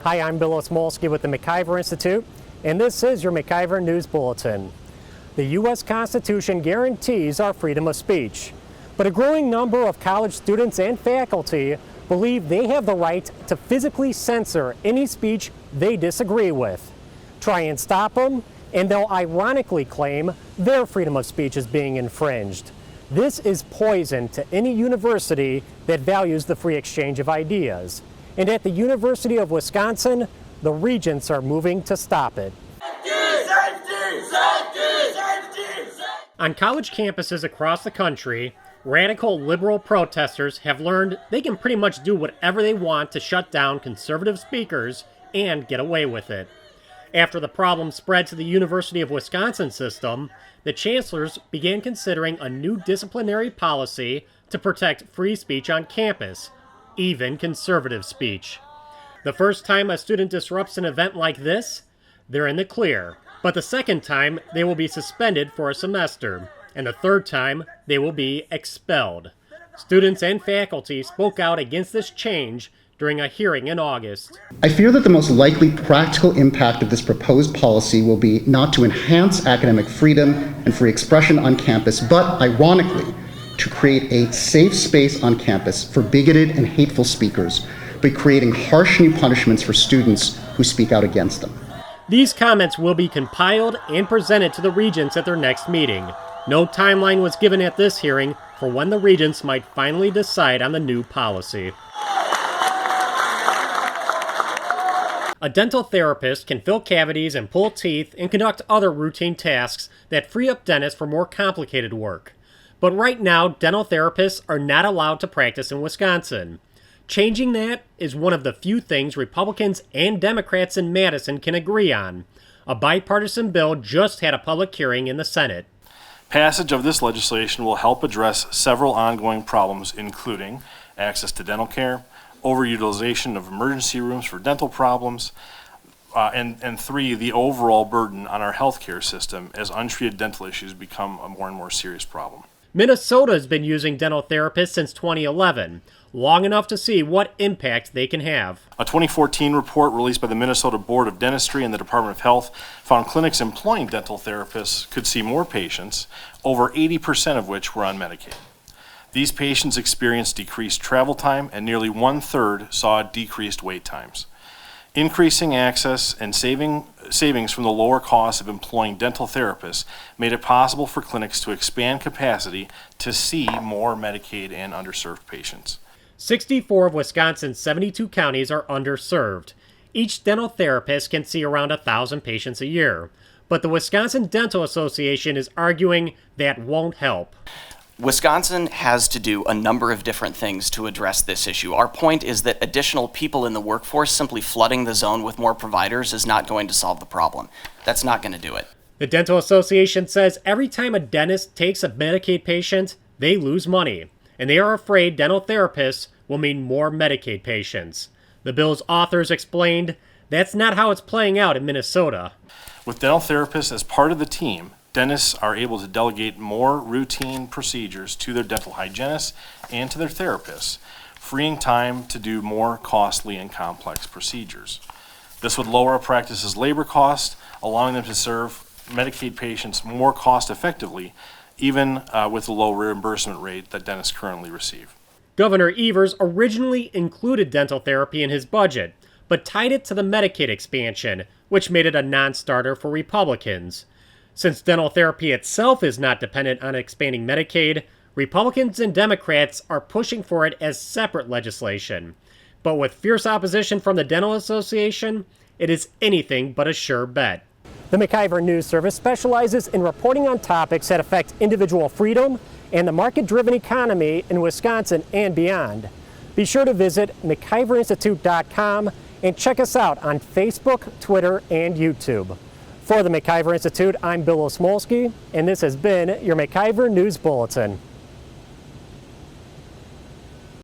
Hi, I'm Bill Osmolsky with the MacIver Institute, and this is your MacIver News Bulletin. The U.S. Constitution guarantees our freedom of speech, but a growing number of college students and faculty believe they have the right to physically censor any speech they disagree with. Try and stop them, and they'll ironically claim their freedom of speech is being infringed. This is poison to any university that values the free exchange of ideas. And at the University of Wisconsin, the regents are moving to stop it. On college campuses across the country, radical liberal protesters have learned they can pretty much do whatever they want to shut down conservative speakers and get away with it. After the problem spread to the University of Wisconsin system, the chancellors began considering a new disciplinary policy to protect free speech on campus, even conservative speech. The first time a student disrupts an event like this, they're in the clear. But the second time, they will be suspended for a semester. And the third time, they will be expelled. Students and faculty spoke out against this change during a hearing in August. I fear that the most likely practical impact of this proposed policy will be not to enhance academic freedom and free expression on campus, but ironically, to create a safe space on campus for bigoted and hateful speakers by creating harsh new punishments for students who speak out against them. These comments will be compiled and presented to the regents at their next meeting. No timeline was given at this hearing for when the regents might finally decide on the new policy. A dental therapist can fill cavities and pull teeth and conduct other routine tasks that free up dentists for more complicated work. But right now, dental therapists are not allowed to practice in Wisconsin. Changing that is one of the few things Republicans and Democrats in Madison can agree on. A bipartisan bill just had a public hearing in the Senate. Passage of this legislation will help address several ongoing problems, including access to dental care, overutilization of emergency rooms for dental problems, and three, the overall burden on our healthcare system as untreated dental issues become a more and more serious problem. Minnesota has been using dental therapists since 2011, long enough to see what impact they can have. A 2014 report released by the Minnesota Board of Dentistry and the Department of Health found clinics employing dental therapists could see more patients, over 80% of which were on Medicaid. These patients experienced decreased travel time, and nearly 1/3 saw decreased wait times. Increasing access and savings from the lower cost of employing dental therapists made it possible for clinics to expand capacity to see more Medicaid and underserved patients. 64 of Wisconsin's 72 counties are underserved. Each dental therapist can see around 1,000 patients a year. But the Wisconsin Dental Association is arguing that won't help. Wisconsin has to do a number of different things to address this issue. Our point is that additional people in the workforce simply flooding the zone with more providers is not going to solve the problem. That's not going to do it. The Dental Association says every time a dentist takes a Medicaid patient, they lose money, and they are afraid dental therapists will mean more Medicaid patients. The bill's authors explained that's not how it's playing out in Minnesota. With dental therapists as part of the team, dentists are able to delegate more routine procedures to their dental hygienists and to their therapists, freeing time to do more costly and complex procedures. This would lower a practice's labor costs, allowing them to serve Medicaid patients more cost effectively, even with the low reimbursement rate that dentists currently receive. Governor Evers originally included dental therapy in his budget, but tied it to the Medicaid expansion, which made it a non-starter for Republicans. Since dental therapy itself is not dependent on expanding Medicaid, Republicans and Democrats are pushing for it as separate legislation. But with fierce opposition from the Dental Association, it is anything but a sure bet. The MacIver News Service specializes in reporting on topics that affect individual freedom and the market-driven economy in Wisconsin and beyond. Be sure to visit MacIverInstitute.com and check us out on Facebook, Twitter, and YouTube. For the MacIver Institute, I'm Bill Osmolsky, and this has been your MacIver News Bulletin.